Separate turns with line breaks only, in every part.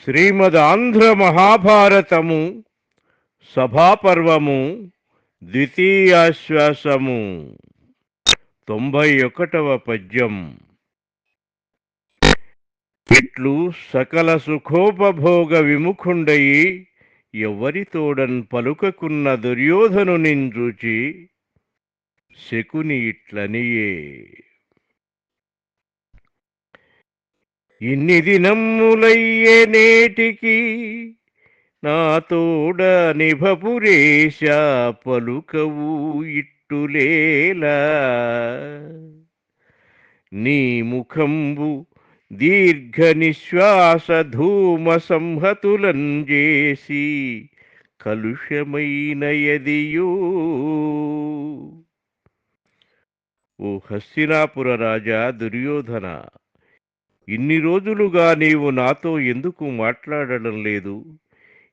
శ్రీమదాంధ్ర మహాభారతము సభాపర్వము ద్వితీయాశ్వాసము 91వ పద్యం. ఇట్లు సకల సుఖోపభోగ విముఖుండయి ఎవ్వరితోడన్ పలుకకున్న దుర్యోధను నింజూచి శకుని ఇట్లనియే. ఇన్ని దినములయ్యే నేటికి నాతోడ నిభపురేశ పలుకవు ఇట్టులేలా. నీ ముఖంబు దీర్ఘ నిశ్వాస ధూమ సంహతులంజేసి కలుషమైన యదియో. ఓ హస్తినాపుర రాజా దుర్యోధన, ఇన్ని రోజులుగా నీవు నాతో ఎందుకు మాట్లాడడం లేదు?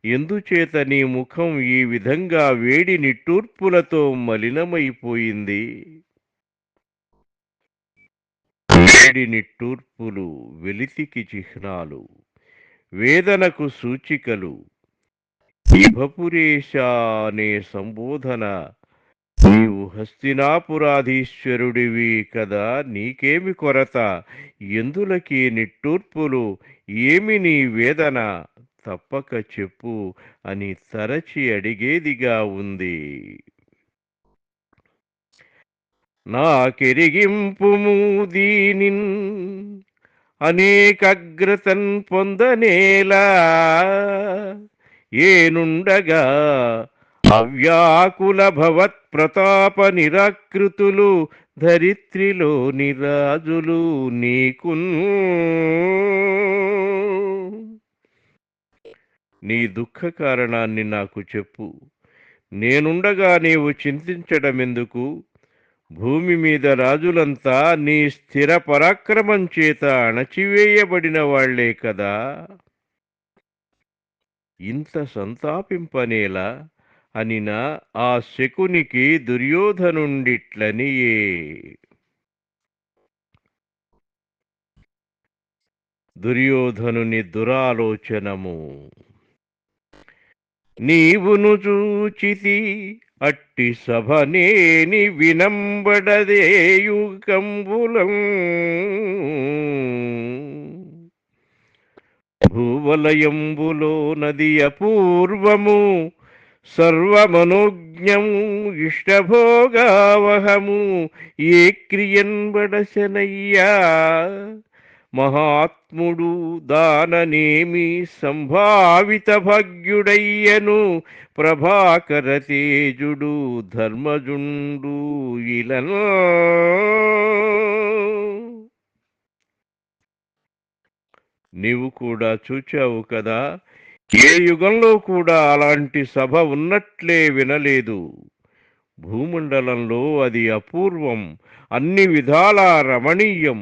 ఎందుచేత నీ ముఖం ఈ విధంగా వేడి నిట్టూర్పులతో మలినమైపోయింది? వేడి నిట్టూర్పులు వెలితికి చిహ్నాలు, వేదనకు సూచికలు. ఇభపురేశ అనే సంబోధన నీవు హస్తినాపురాధీశ్వరుడివి కదా, నీకేమి కొరత? ఎందులకి నిట్టూర్పులు? ఏమి నీ వేదన? తప్పక చెప్పు అని తరచి అడిగేదిగా ఉంది. నాకెరిగింపుము దీనిన్ అనేకగ్రతన్ పొందనేలా. ఏనుండగా అవ్యాకుల భవత్ ప్రతాప నిరాకృతులు ధరిత్రిలోని రాజులు నీకున్. నీ దుఃఖ కారణాన్ని నాకు చెప్పు. నేనుండగా నీవు చింతించడమెందుకు? భూమి మీద రాజులంతా నీ స్థిర పరాక్రమం చేత అణచివేయబడిన వాళ్లే కదా. ఇంత సంతాపింపనేలా అనిన ఆ శకునికి దుర్యోధనుండిట్లనియే. దుర్యోధనుని దురాలోచనము. నీవును చూచితి అట్టి సభనేని వినంబడదేయుకంబులం. భూవలయంబులో నది అపూర్వము సర్వమనోజ్ఞము ఇష్టభోగావహము. ఏ క్రియన్ బడసనయ్యా మహాత్ముడు దాననేమి సంభావిత భాగ్యుడయ్యను. ప్రభాకర తేజుడు ధర్మజుండు ఇలను. నీవు కూడా చూచావు కదా, ఏ యుగంలో కూడా అలాంటి సభ ఉన్నట్లే వినలేదు. భూమండలంలో అది అపూర్వం, అన్ని విధాలా రమణీయం.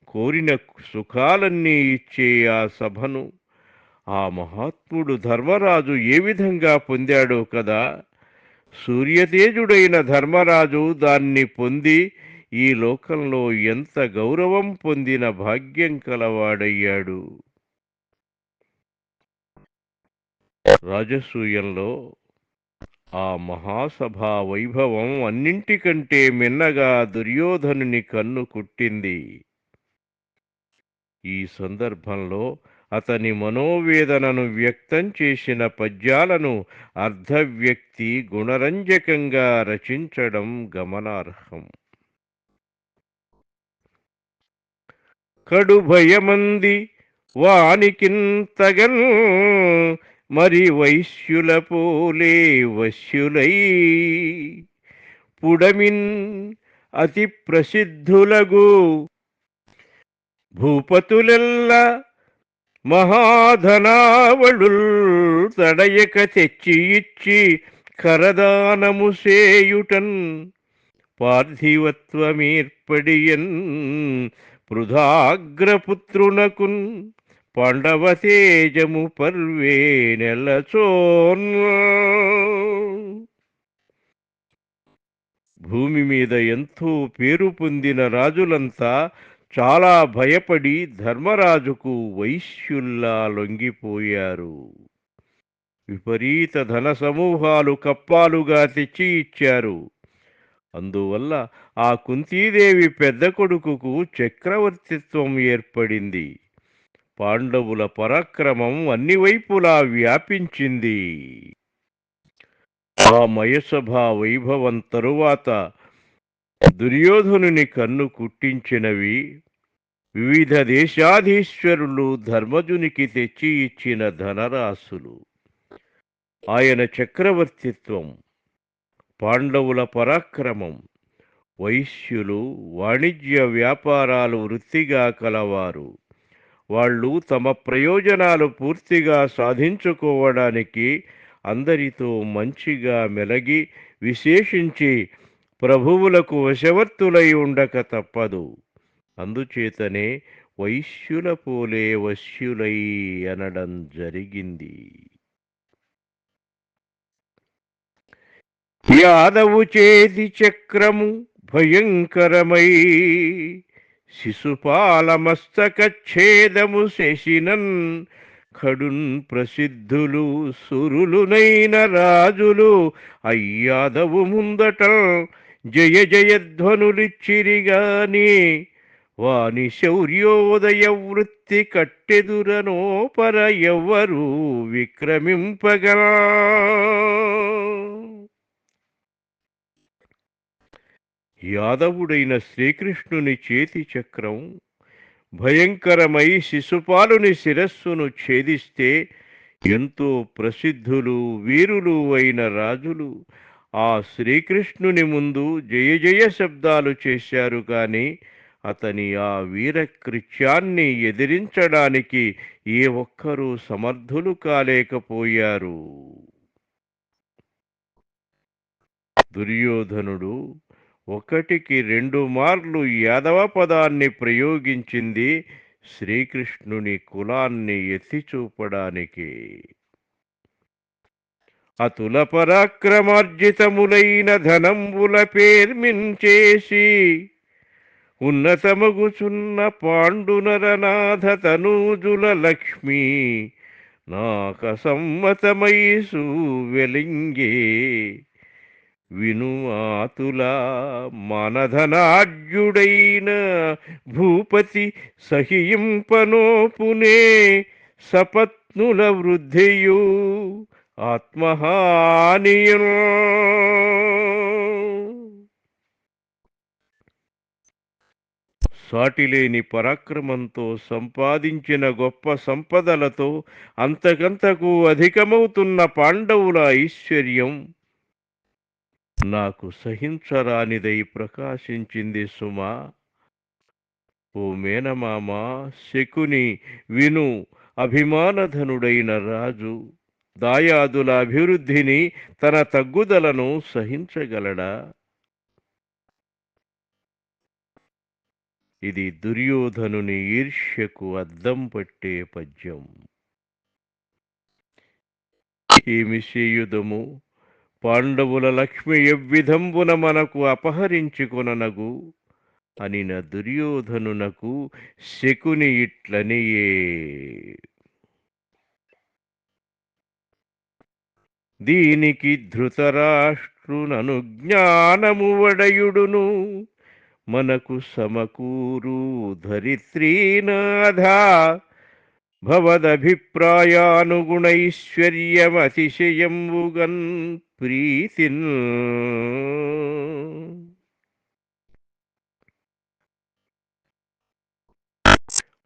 కోరిన సుఖాలన్నీ ఇచ్చే ఆ సభను ఆ మహాత్ముడు ధర్మరాజు ఏ విధంగా పొందాడో కదా. సూర్యతేజుడైన ధర్మరాజు దాన్ని పొంది ఈ లోకంలో ఎంత గౌరవం పొందిన భాగ్యం కలవాడయ్యాడు. రాజసూయంలో ఆ మహాసభా వైభవం అన్నింటికంటే మిన్నగా దుర్యోధనుని కన్ను కుట్టింది. ఈ సందర్భంలో అతని మనోవేదనను వ్యక్తం చేసిన పద్యాలను అర్ధవ్యక్తి గుణరంజకంగా రచించడం గమనార్హం. కడు భయమంది వానికింతగన్ మరి వైశ్యుల పోలే వశ్యులై పుడమిన్ అతి ప్రసిద్ధులగు భూపతులెల్ల మహాధనావళుల్ తడయక తెచ్చి ఇచ్చి కరదానము సేయుటన్ పార్థివత్వమేర్పడియన్ పృథాగ్రపుత్రునకున్ పాండవతేజము పర్వే నెలచోన్. భూమి మీద ఎంతో పేరు పొందిన రాజులంతా చాలా భయపడి ధర్మరాజుకు వైశ్యుల్లా లొంగిపోయారు. విపరీత ధన సమూహాలు కప్పాలుగా తెచ్చి ఇచ్చారు. అందువల్ల ఆ కుంతీదేవి పెద్ద కొడుకుకు చక్రవర్తిత్వం ఏర్పడింది. పాండవుల పరాక్రమం అన్ని వైపులా వ్యాపించింది. ఆ మయసభా వైభవం తరువాత దుర్యోధనుని కన్ను కుట్టించినవి వివిధ దేశాధీశ్వరులు ధర్మజునికి తెచ్చి ఇచ్చిన ధనరాశులు. ఆయన చక్రవర్తిత్వం, పాండవుల పరాక్రమం, వైశ్యులు వాణిజ్య వ్యాపారాలు వృత్తిగా కలవారు. వాళ్ళు తమ ప్రయోజనాలు పూర్తిగా సాధించుకోవడానికి అందరితో మంచిగా మెలగి విశేషించి ప్రభువులకు వశవర్తులై ఉండక తప్పదు. అందుచేతనే వైశ్యుల పోలే వశ్యులై అనడం జరిగింది. యాదవు చేతి చక్రము భయంకరమై శిశుపాలమస్తకచ్ఛేదము శశినన్ ఖడున్ ప్రసిద్ధులు సురులునైన రాజులు అయ్యాదవు ముందట జయ జయధ్వనులిచ్చిరిగాని వాని శౌర్యోదయ వృత్తి కట్టెదురనోపర ఎవ్వరు విక్రమింపగలా. యాదవుడైన శ్రీకృష్ణుని చేతి చక్రం భయంకరమై శిశుపాలుని శిరస్సును ఛేదిస్తే ఎంతో ప్రసిద్ధులు వీరులు అయిన రాజులు ఆ శ్రీకృష్ణుని ముందు జయ జయ శబ్దాలు చేశారు. కాని అతని ఆ వీరకృత్యాన్ని ఎదిరించడానికి ఏ ఒక్కరూ సమర్థులు కాలేకపోయారు. దుర్యోధనుడు ఒకటికి 2 మార్లు యాదవ పదాన్ని ప్రయోగించింది శ్రీకృష్ణుని కులాన్ని ఎత్తిచూపడానికి. అతుల పరాక్రమార్జితములైన ధనంబుల పేర్మించేసి ఉన్నతమగుచున్న పాండునరనాథ తనూజుల లక్ష్మీ నాక సమ్మతమైసు వెలింగే వినుమాతుల మనధనాఢ్యుడైన భూపతి సహింపనోపునే సపత్నుల వృద్ధియు ఆత్మహానియు. సాటిలేని పరాక్రమంతో సంపాదించిన గొప్ప సంపదలతో అంతకంతకు అధికమవుతున్న పాండవుల ఐశ్వర్యం నాకు సహించరానిదై ప్రకాశించింది సుమా. ఓ మేనమామ శకుని విను, అభిమానధనుడైన రాజు దాయాదుల అభివృద్ధిని తన తగ్గుదలను సహించగలడా? ఇది దుర్యోధనుని ఈర్ష్యకు అద్దం పట్టే పద్యం. ఏమి చేయుదము? పాండవుల లక్ష్మి ఎవ్విధంబున మనకు అపహరించుకొననగు అనిన దుర్యోధనునకు శకుని ఇట్లనియే. దీనికి ధృతరాష్ట్రునను జ్ఞానము వడయుడును మనకు సమకూరు ధరిత్రీనాథ భవదభిప్రాయానుగుణైశ్వర్యమతిశయంబుగన్ ప్రీతిన్.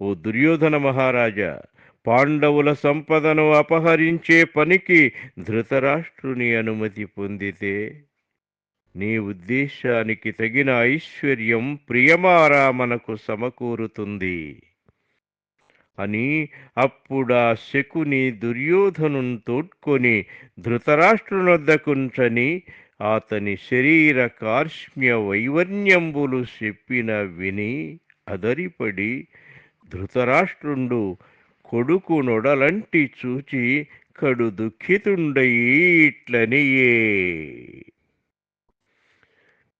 ఓ దుర్యోధన మహారాజా, పాండవుల సంపదను అపహరించే పనికి ధృతరాష్ట్రుని అనుమతి పొందితే నీ ఉద్దేశానికి తగిన ఐశ్వర్యం ప్రియమారా మనకు సమకూరుతుంది అని అప్పుడా శకుని దుర్యోధను తోడ్కొని ధృతరాష్ట్రునొద్దకుంచని అతని శరీర కార్ష్మ్య వైవర్ణ్యంబులు చెప్పిన విని అదరిపడి ధృతరాష్ట్రుండు కొడుకు నొడలంటి చూచి కడు దుఃఖితుండయి ఇట్లనియే.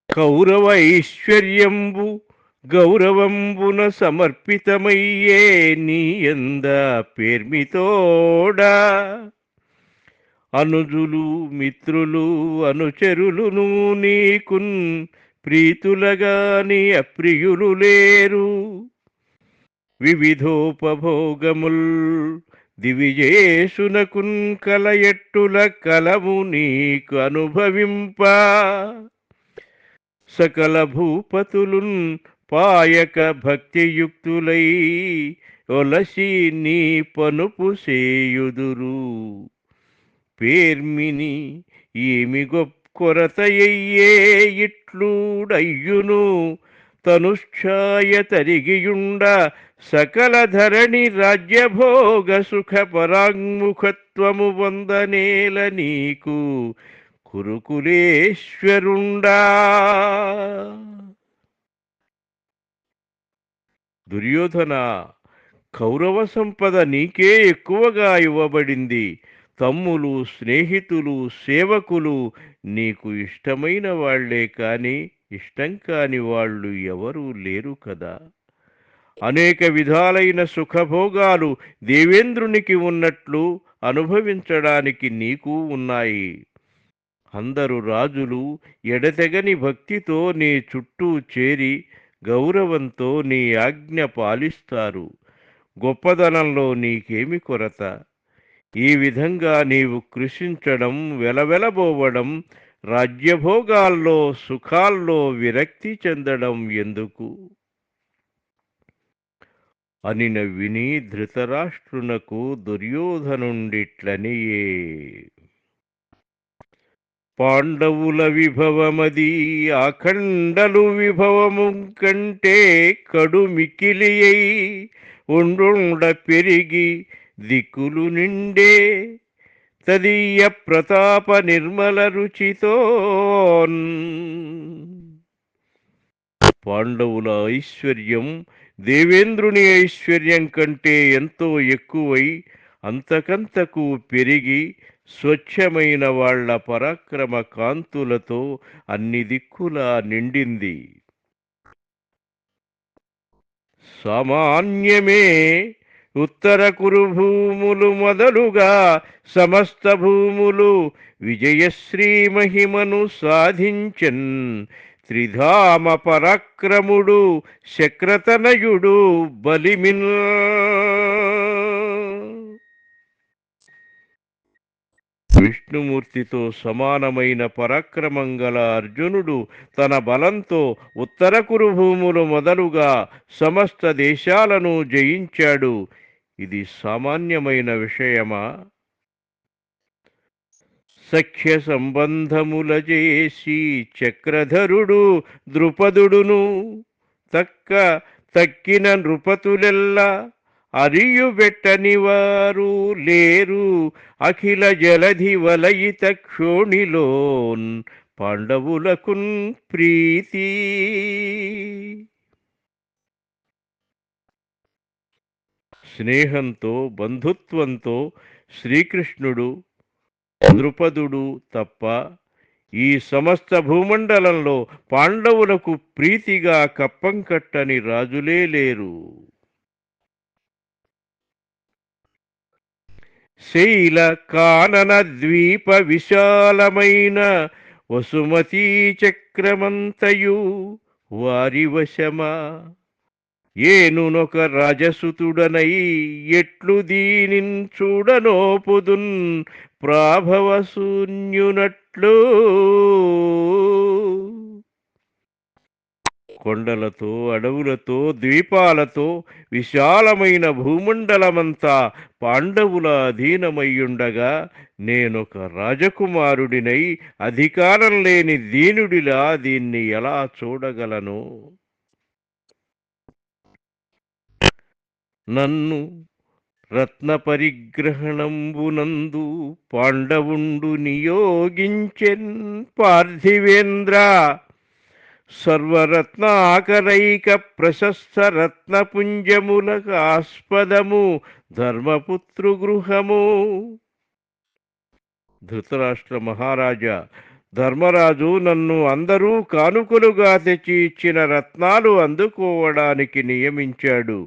కౌరవ ఐశ్వర్యంబు గౌరవంబున సమర్పితమయ్యే నీయంద పేర్మితోడా అనుజులు మిత్రులు అనుచరులును నీకున్ ప్రీతులగాని అప్రియులు లేరు వివిధోపభోగముల్ దివిజేసునకున్ కలయట్టుల కలము నీకు అనుభవింప సకల భూపతులున్ పాయక భక్తియుక్తులై ఒలసి నీ పనుపు సేయుదురు పేర్మిని ఏమి కొరతయ్యే ఇట్లుడయ్యును తనుశ్చాయ తరిగియుండ సకల ధరణి రాజ్యభోగ సుఖ పరాంగుఖత్వము వందనేల నీకు కురుకులేశ్వరుండా. దుర్యోధన, కౌరవ సంపద నీకే ఎక్కువగా ఇవ్వబడింది. తమ్ములు, స్నేహితులు, సేవకులు నీకు ఇష్టమైన వాళ్లే కాని ఇష్టం కాని వాళ్ళు ఎవరూ లేరు కదా. అనేక విధాలైన సుఖభోగాలు దేవేంద్రునికి ఉన్నట్లు అనుభవించడానికి నీకు ఉన్నాయి. అందరు రాజులు ఎడతెగని భక్తితో నీ చుట్టూ చేరి గౌరవంతో నీ ఆజ్ఞ పాలిస్తారు. గొప్పదనంలో నీకేమి కొరత? ఈ విధంగా నీవు కృషించడం, వెలవెలబోవడం, రాజ్యభోగాల్లో సుఖాల్లో విరక్తి చెందడం ఎందుకు అనిన విని ధృతరాష్ట్రునకు దుర్యోధనుండిట్లనియే. పాండవుల విభవమది ఆఖండలు విభవము కంటే కడు మికిలియై ఉండుండ పెరిగి దిక్కులు నిండే తదీయ ప్రతాప నిర్మల రుచితో. పాండవుల ఐశ్వర్యం దేవేంద్రుని ఐశ్వర్యం కంటే ఎంతో ఎక్కువై అంతకంతకు పెరిగి స్వచ్ఛమైన వాళ్ల పరాక్రమ కాంతులతో అన్ని దిక్కులా నిండింది. సామాన్యమే ఉత్తర కురు భూములు మొదలుగా సమస్త భూములు విజయశ్రీ మహిమను సాధించన్ త్రిధామ పరాక్రముడు శక్రతనయుడు బలిమిన్. విష్ణుమూర్తితో సమానమైన పరాక్రమం గల అర్జునుడు తన బలంతో ఉత్తర కురుభూములు మొదలుగా సమస్త దేశాలను జయించాడు. ఇది సామాన్యమైన విషయమా? సఖ్య సంబంధముల చేసి చక్రధరుడు ద్రుపదుడును తక్కిన నృపతులెల్లా అరియుబెట్టని వారు లేరు అఖిల జలధి వలయిత క్షోణిలోన్ పాండవులకున్ ప్రీతి. స్నేహంతో బంధుత్వంతో శ్రీకృష్ణుడు ద్రుపదుడు తప్ప ఈ సమస్త భూమండలంలో పాండవులకు ప్రీతిగా కప్పం కట్టని రాజులే లేరు. శైల కానన ద్వీప విశాలమైన వసుమతీ చక్రమంతయు వారి వశమా ఏనునొక రాజసుతుడనై ఎట్లు దీనిన్ చూడనోపుదున్ ప్రాభవశూన్యునట్లు. కొండలతో అడవులతో ద్వీపాలతో విశాలమైన భూమండలమంతా పాండవుల అధీనమయ్యుండగా నేనొక రాజకుమారుడినై అధికారం లేని దీనుడిలా దీన్ని ఎలా చూడగలను? నన్ను రత్న పరిగ్రహణంబునందు పాండవుండు నియోగించెన్ పార్థివేంద్ర సర్వరత్నాకరైక ప్రశస్త రత్నపుంజములకు ఆస్పదము ధర్మపుత్రు గృహము. ధృతరాష్ట్ర మహారాజా, ధర్మరాజు నన్ను అందరూ కానుకలుగా తెచ్చి ఇచ్చిన రత్నాలు అందుకోవడానికి నియమించాడు.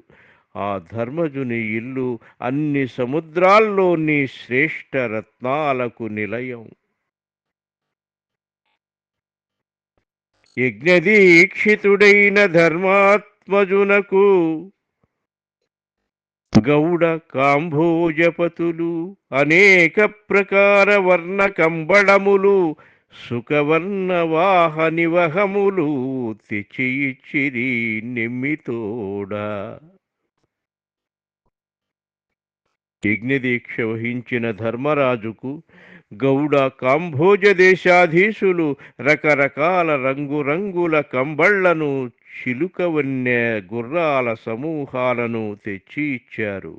ఆ ధర్మజుని ఇల్లు అన్ని సముద్రాల్లోని శ్రేష్ఠ రత్నాలకు నిలయం. యజ్ఞదీక్షితుడైన ధర్మాత్మజునకు గౌడ కాంభోజపతులు అనేక ప్రకార వర్ణ కంబళములు సుఖవర్ణ వాహనివహములు తెచ్చి ఇచ్చిరి నిమ్మితోడా. యజ్ఞదీక్ష వహించిన ధర్మరాజుకు గౌడ కాంభోజ దేశాధీశులు రకరకాల రంగురంగుల కంబళ్లను చిలుకవన్య గుర్రాల సమూహాలను తెచ్చి ఇచ్చారు.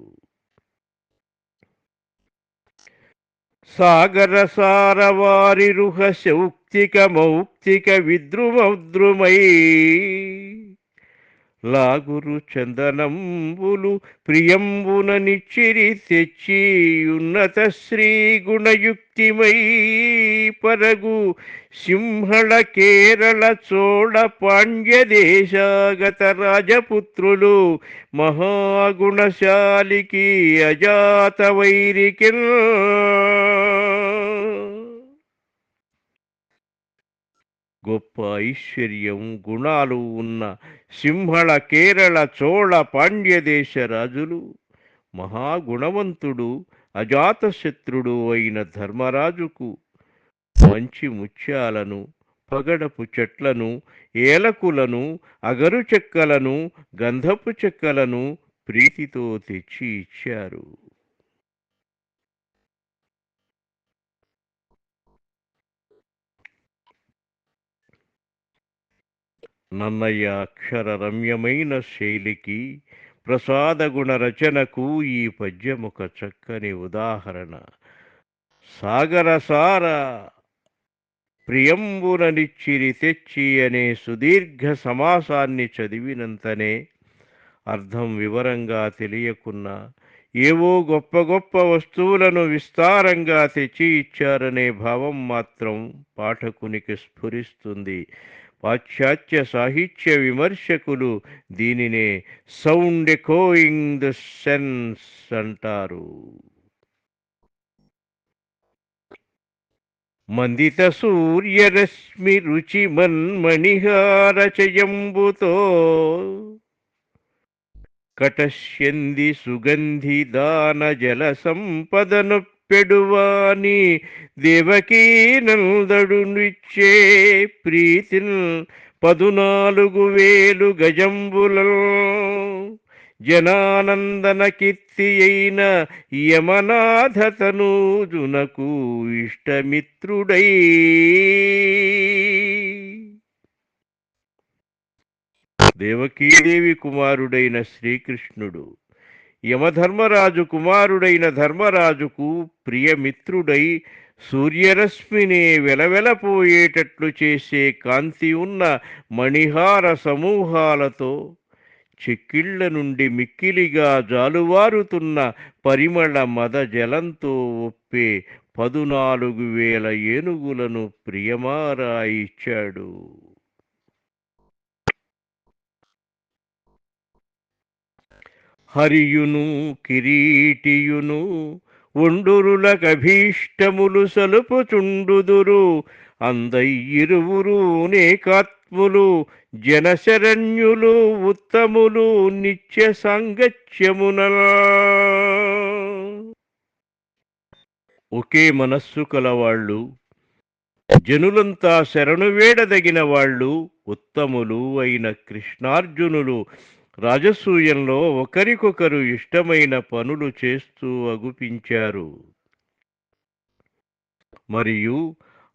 సాగర సారవారి రుహ శౌక్తిక మౌక్తిక విద్రుమౌద్రుమై లాగురు చందనంబులు ప్రియంబున నిచ్చిరి తెచ్చి ఉన్నత శ్రీ గుణయుక్తిమై పరగు సింహళ కేరళ చోళ పాండ్య దేశాగత రాజపుత్రులు మహాగుణశాలికి అజాత వైరికిల్ గొప్ప ఐశ్వర్యం గుణాలు ఉన్న సింహళ కేరళ చోళ పాండ్యదేశ రాజులు మహాగుణవంతుడు అజాతశత్రుడు అయిన ధర్మరాజుకు మంచి ముత్యాలను పగడపు చెట్లను ఏలకులను అగరు చెక్కలను గంధపు చెక్కలను ప్రీతితో తెచ్చి ఇచ్చారు. నన్నయ్య అక్షర రమ్యమైన శైలికి ప్రసాదగుణ రచనకు ఈ పద్యమొక చక్కని ఉదాహరణ. సాగరసార ప్రియంబుననిచ్చిరి తెచ్చి అనే సుదీర్ఘ సమాసాన్ని చదివినంతనే అర్థం వివరంగా తెలియకున్నా ఏవో గొప్ప గొప్ప వస్తువులను విస్తారంగా తెచ్చి ఇచ్చారనే భావం మాత్రం పాఠకునికి స్ఫురిస్తుంది. పాశ్చాత్య సాహిత్య విమర్శకులు దీనినే సౌండ్ ఎకోయింగ్ ద సెన్స్ అంటారు. మందిత సూర్యరశ్మి రుచి మన్మణిహారచయంబుతో కటశ్యంది సుగంధి దాన జల సంపదను పెడువాని దేవకీ నందడు నిచ్చే ప్రీతిన్ 14,000 గజంబుల జనానందన కీర్తి అయిన యమనాథ తనూజునకు ఇష్టమిత్రుడై దేవకీదేవి కుమారుడైన శ్రీకృష్ణుడు యమధర్మరాజు కుమారుడైన ధర్మరాజుకు ప్రియమిత్రుడై సూర్యరశ్మిని వెలవెలపోయేటట్లు చేసే కాంతి ఉన్న మణిహార సమూహాలతో చెక్కిళ్ల నుండి మిక్కిలిగా జాలువారుతున్న పరిమళ మద జలంతో ఒప్పే 14,000 ఏనుగులను ప్రియమారా ఇచ్చాడు. హరియును కిరీటియును ఒండురులకభీష్టములు సలుపుచుండుదురు అందయిరువురు నేకాత్ములు జనశరణ్యులు ఉత్తములు నిత్య సాంగత్యమున ఒకే మనస్సు కలవాళ్ళు జనులంతా శరణు వేడదగిన వాళ్ళు ఉత్తములు అయిన కృష్ణార్జునులు రాజసూయంలో ఒకరికొకరు ఇష్టమైన పనులు చేస్తూ అగుపించారు. మరియు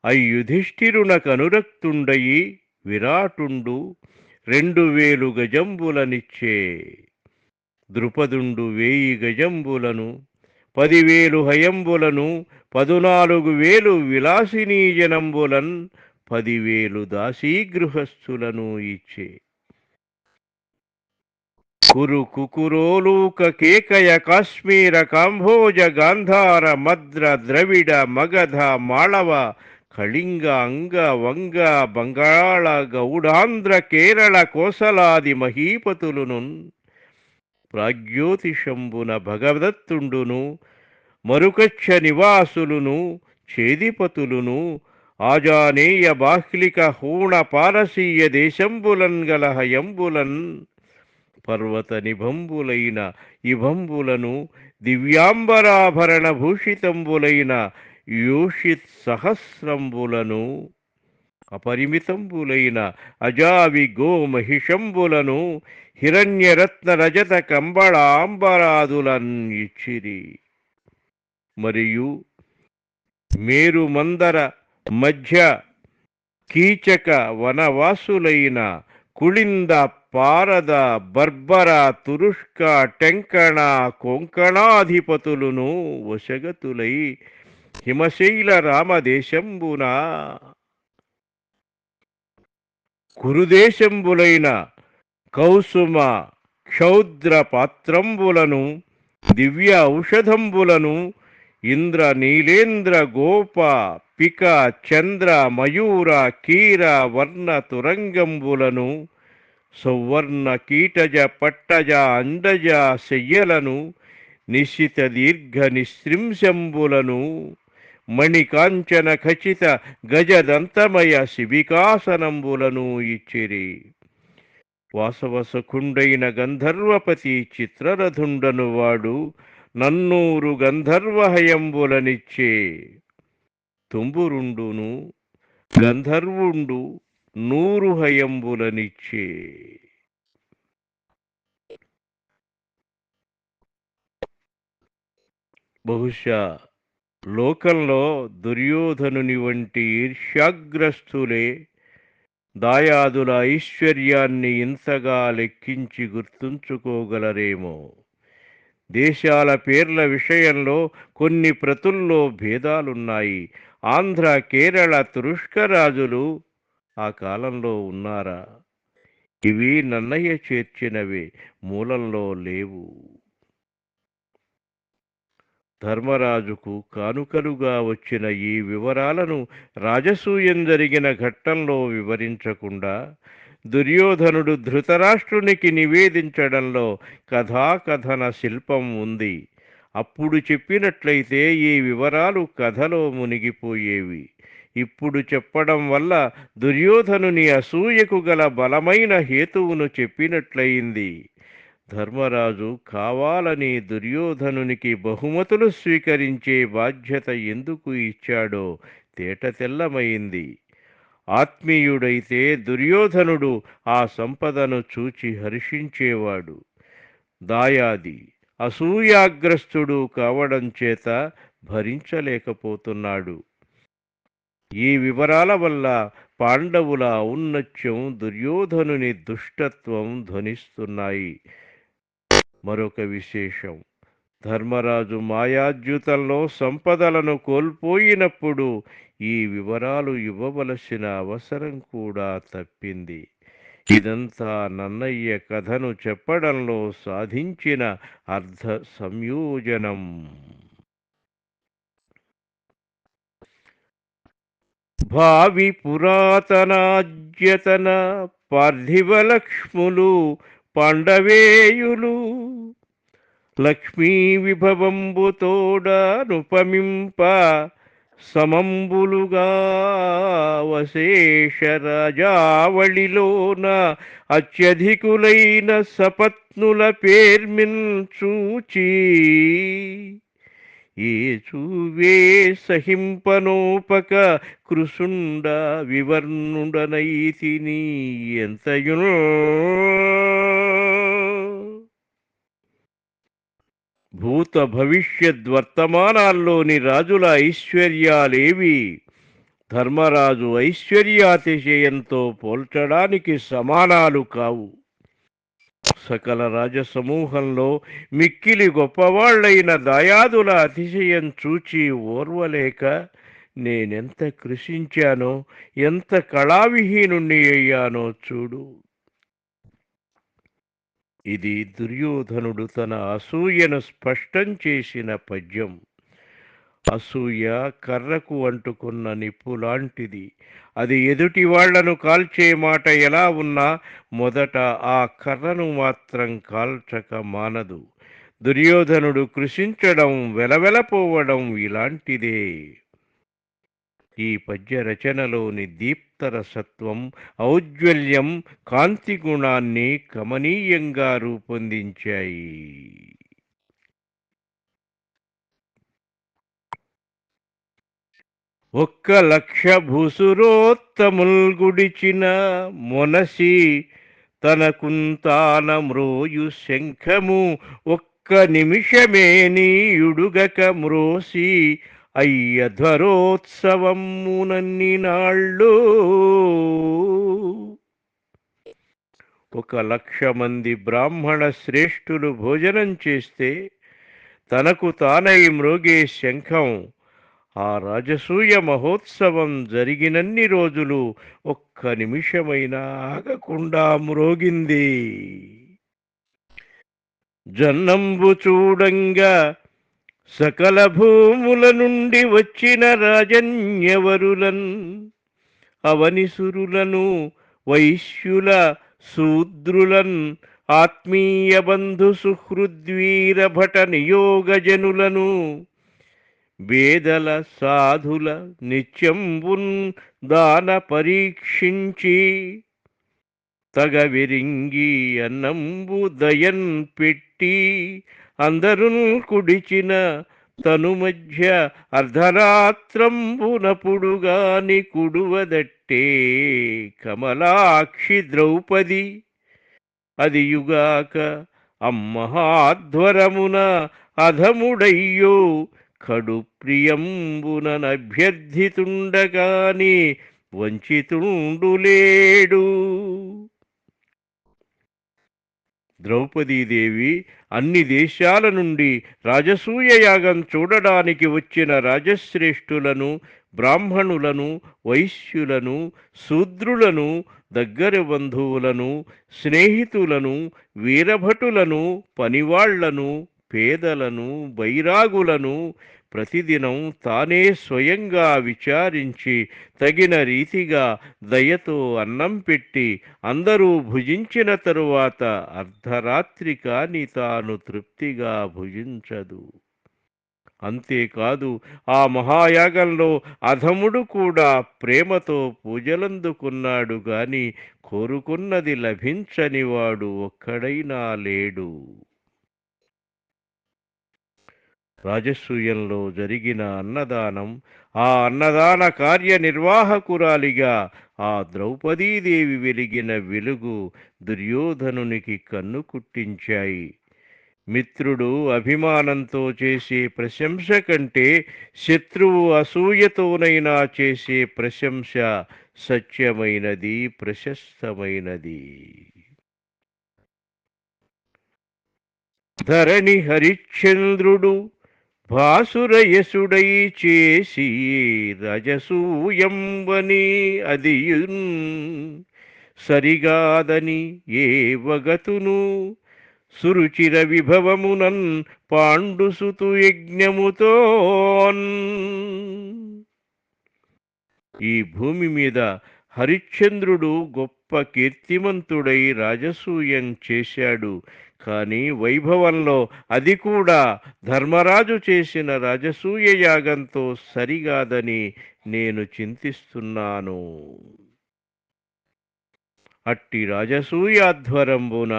అయ్యుధిష్ఠిరునకనురక్తుండయి విరాటుండు 2,000 గజంబులనిచ్చే ద్రుపదుండు 1,000 గజంబులను 10,000 హయంబులను 14,000 విలాసినీజనంబులన్ 10,000 దాసీగృహస్థులను ఇచ్చే కురు కుకురోలూక కేకయ కాశ్మీర కాంభోజ గాంధార మద్ర ద్రవిడ మగధ మాళవ కళింగ అంగ వంగ బంగాళ గౌడాంధ్ర కేరళ కోసలాది మహీపతులును ప్రాగ్యోతిషంబున భగదత్తుండును మరుకచ్చ నివాసులును ఛేదిపతులును ఆజానేయ బాహ్లిక హూణ పారసీయ దేశంబులన్ గల హయంబులన్ పర్వత నిభంబులైన ఇభంబులను దివ్యాంబరాభరణ భూషితంబులైన యోషిత్ సహస్రంబులను అపరిమితంబులైన అజావి గోమహిషంబులను హిరణ్యరత్న రజత కంబళాంబరాదులన్ ఇచ్చిరి. మరియు మేరు మందర మధ్య కీచక వనవాసులైన కుళింద పారద బర్బర తురుష్క టెంకణ కొంకణాధిపతులును వశగతులై హిమశైల రామదేశంబున కురుదేశంబులైన కౌసుమ క్షౌద్ర పాత్రంబులను దివ్య ఔషధంబులను ఇంద్ర నీలేంద్ర గోప పిక చంద్ర మయూర కీర వర్ణ తురంగంబులను సౌవర్ణ కీటజ పట్టజ అండజ శయ్యలను నిశిత దీర్ఘ నిశృంశంబులను మణికాంచన ఖచిత గజదంతమయ శిబికాసనంబులను ఇచ్చిరి. వాసవసఖుండైన గంధర్వపతి చిత్రరథుండను వాడు నన్నూరు గంధర్వహయంబులనిచ్చే. తుంబురుండును గంధర్వుండు 100 హయంబులనిచ్చే. బహుశా లోకంలో దుర్యోధనుని వంటి ఈర్ష్యాగ్రస్తులే దాయాదుల ఐశ్వర్యాన్ని ఇంతగా లెక్కించి గుర్తుంచుకోగలరేమో. దేశాల పేర్ల విషయంలో కొన్ని ప్రతుల్లో భేదాలున్నాయి. ఆంధ్ర కేరళ తురుష్కరాజులు ఆ కాలంలో ఉన్నారా? ఇవి నన్నయ్య చేర్చినవే, మూలంలో లేవు. ధర్మరాజుకు కానుకలుగా వచ్చిన ఈ వివరాలను రాజసూయం జరిగిన ఘట్టంలో వివరించకుండా దుర్యోధనుడు ధృతరాష్ట్రునికి నివేదించడంలో కథాకథన శిల్పం ఉంది. అప్పుడు చెప్పినట్లయితే ఈ వివరాలు కథలో మునిగిపోయేవి. ఇప్పుడు చెప్పడం వల్ల దుర్యోధనుని అసూయకు గల బలమైన హేతువును చెప్పినట్లయింది. ధర్మరాజు కావాలని దుర్యోధనునికి బహుమతులు స్వీకరించే బాధ్యత ఎందుకు ఇచ్చాడో తేటతెల్లమైంది. ఆత్మీయుడైతే దుర్యోధనుడు ఆ సంపదను చూచి హర్షించేవాడు. దాయాది అసూయాగ్రస్తుడు కావడం చేత భరించలేకపోతున్నాడు. ఈ వివరాల వల్ల పాండవుల ఔన్నత్యం, దుర్యోధనుని దుష్టత్వం ధ్వనిస్తున్నాయి. మరొక విశేషం, ధర్మరాజు మాయాద్యూతంలో సంపదలను కోల్పోయినప్పుడు ఈ వివరాలు ఇవ్వవలసిన అవసరం కూడా తప్పింది. ఇదంతా నన్నయ్య కథను చెప్పడంలో సాధించిన అర్థ సంయోజనం. భావి పురాతనాద్యతన పార్థివలక్ష్ములు పాండవేయులు లక్ష్మీ విభవంబుతోడనుపమింప సమంబులుగా వశేషరాజావళిలోన అత్యధికులైన సపత్నుల పేర్మిన్ చూచి ఏ చూవే సహింపనోపక కృసుండ వివర్ణుడనైతిని ఎంతయును. భూత భవిష్యద్వర్తమానాల్లోని రాజుల ఐశ్వర్యాలేవి ధర్మరాజు ఐశ్వర్యాతిశయంతో పోల్చడానికి సమానాలు కావు. సకల రాజసమూహంలో మిక్కిలి గొప్పవాళ్లైన దాయాదుల అతిశయం చూచి ఓర్వలేక నేనెంత కృషించానో, ఎంత కళావిహీనుణ్ణి అయ్యానో చూడు. ఇది దుర్యోధనుడు తన అసూయను స్పష్టం చేసిన పద్యం. అసూయ కర్రకు అంటుకున్న నిప్పు లాంటిది. అది ఎదుటి వాళ్లను కాల్చే మాట ఎలా ఉన్నా మొదట ఆ కర్రను మాత్రం కాల్చక మానదు. దుర్యోధనుడు కృషించడం, వెలవెలపోవడం ఇలాంటిదే. ఈ పద్య రచనలోని దీప్తరసత్వం, ఔజ్వల్యం, కాంతి గుణాన్ని కమనీయంగా రూపొందించాయి. ఒక్క లక్ష భూసురోత్తముల్ గుడిచిన మొనసి తనకుంతాన మ్రోయు శంఖము ఒక్క నిమిషమే నీయుడుగక మ్రోసి అయ్యధ్వరోత్సవమునన్ని నాళ్ళు. 1,00,000 మంది బ్రాహ్మణ శ్రేష్ఠులు భోజనం చేస్తే తనకు తానై మ్రోగే శంఖం ఆ రాజసూయ మహోత్సవం జరిగినన్ని రోజులు ఒక్క నిమిషమైనా ఆగకుండా మ్రోగింది. జన్నంబు చూడంగా సకల భూముల నుండి వచ్చిన రాజన్యవరులన్ అవనిసురులను వైశ్యుల శూద్రులన్ ఆత్మీయ బంధు సుహృద్వీర భట నియోగజనులను వేదల సాధుల నిత్యంబున్ దాన పరీక్షించి తగ విరింగి అన్నంబు దయన్ పెట్టి అందరున్ కుడిచిన తను మధ్య అర్ధరాత్రంబునపుడుగాని కుడువదట్టే కమలాక్షి ద్రౌపది అదియుగాక అమ్మహాధ్వరమున అధముడయ్యో కడు ప్రియంబుననభ్యర్థితుండగాని వంచితుండులేడు. ద్రౌపదీదేవి అన్ని దేశాల నుండి రాజసూయ యాగం చూడడానికి వచ్చిన రాజశ్రేష్ఠులను, బ్రాహ్మణులను, వైశ్యులను, శూద్రులను, దగ్గరి బంధువులను, స్నేహితులను, వీరభటులను, పనివాళ్లను, పేదలను, బైరాగులను ప్రతిదినం తానే స్వయంగా విచారించి తగిన రీతిగా దయతో అన్నం పెట్టి అందరూ భుజించిన తరువాత అర్ధరాత్రి కాని తాను తృప్తిగా భుజించదు. అంతేకాదు ఆ మహాయాగంలో అధముడు కూడా ప్రేమతో పూజలందుకున్నాడు గాని కోరుకున్నది లభించనివాడు ఒక్కడైనా లేడు. రాజసూయంలో జరిగిన అన్నదానం, ఆ అన్నదాన కార్యనిర్వాహకురాలిగా ఆ ద్రౌపదీదేవి వెలిగిన వెలుగు దుర్యోధనునికి కన్ను కుట్టించాయి. మిత్రుడు అభిమానంతో చేసే ప్రశంస కంటే శత్రువు అసూయతోనైనా చేసే ప్రశంస సత్యమైనది, ప్రశస్తమైనది. ధరణి హరిశ్చంద్రుడు భాసురయసుడై చేసి రజసూయంబని అదియున్ సరిగాదని ఏ వగతును సురుచిర విభవమునన్ పాండుసుతు యజ్ఞముతోన్. ఈ భూమి మీద హరిశ్చంద్రుడు గొప్ప కీర్తిమంతుడై రాజసూయం చేశాడు. కానీ వైభవంలో అది కూడా ధర్మరాజు చేసిన రాజసూయ యాగంతో సరిగాదని నేను చింతిస్తున్నాను. అట్టి రాజసూయాధ్వరంబున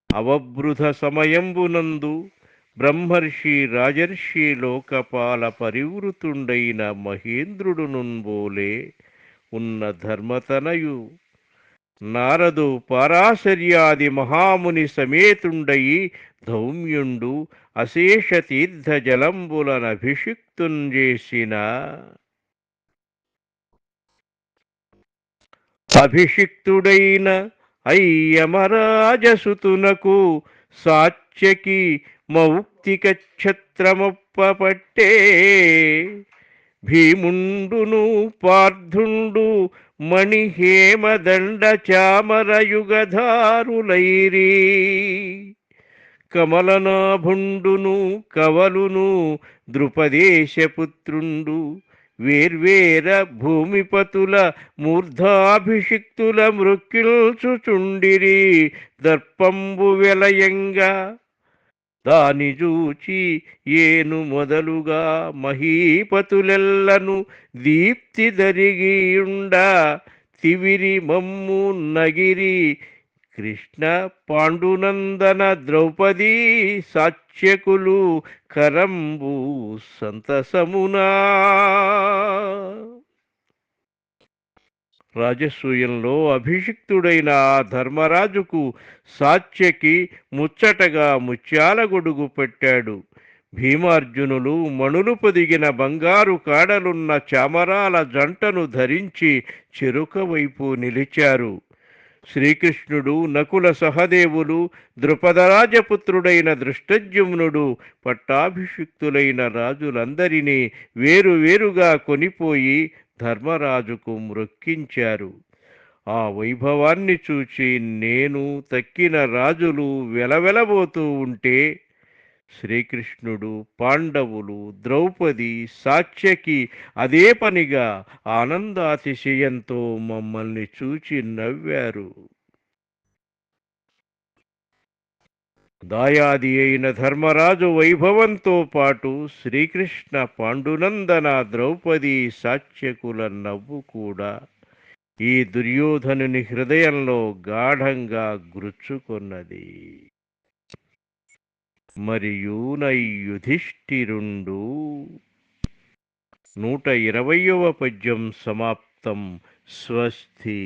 అవబృధ సమయంబునందు బ్రహ్మర్షి రాజర్షి లోకపాల పరివృతుండైన మహేంద్రుడు నుంబోలే ఉన్న ధర్మతనయు నారదు పారాశర్యాది మహాముని సమేతుండయి ధౌమ్యుండు అశేష తీర్థ జలంబులనభిషిక్తుంజేసిన అభిషిక్తుడైన అయ్యమరాజసుతునకు సాత్యకి మౌక్తిక ఛత్రమొప్పపట్టే భీముండును పార్థుండు మణిహేమదండ చామరయుగధారులైరి కమలనాభుండును కవలును ద్రుపదేశపుత్రుండు వేర్వేర భూమిపతుల మూర్ధాభిషిక్తుల మృక్కిల్చుచుండిరి దర్పంబు వెలయంగా దాని జూచి ఏను మొదలుగా మహీపతులెల్లను దీప్తి దరిగియుండ తివిరి మమ్ము నగిరి కృష్ణ పాండునందన ద్రౌపదీ సాత్యకులు కరంబు సంతసమునా. రాజసూయంలో అభిషిక్తుడైన ఆ ధర్మరాజుకు సాత్యకి ముచ్చటగా ముత్యాల గొడుగు పెట్టాడు. భీమార్జునులు మణులు పొదిగిన బంగారు కాడలున్న చామరాల జంటను ధరించి చెరుక వైపు నిలిచారు. శ్రీకృష్ణుడు నకుల సహదేవులు ద్రుపదరాజపుత్రుడైన దృష్టజ్యుమ్నుడు పట్టాభిషిక్తులైన రాజులందరినీ వేరువేరుగా కొనిపోయి ధర్మరాజుకు మ్రొక్కించారు. ఆ వైభవాన్ని చూచి నేను తక్కిన రాజులు వెలవెలబోతూ ఉంటే శ్రీకృష్ణుడు పాండవులు ద్రౌపది సాత్యకి అదే పనిగా ఆనందాతిశయంతో మమ్మల్ని చూచి నవ్వారు. దాయాది అయిన ధర్మరాజు వైభవంతో పాటు శ్రీకృష్ణ పాండునందన ద్రౌపది సాత్యకుల నవ్వు కూడా ఈ దుర్యోధనుని హృదయంలో గాఢంగా గుచ్చుకొన్నది. మరియు యుధిష్ఠిరుండు 120వ పద్యం సమాప్తం. స్వస్తి.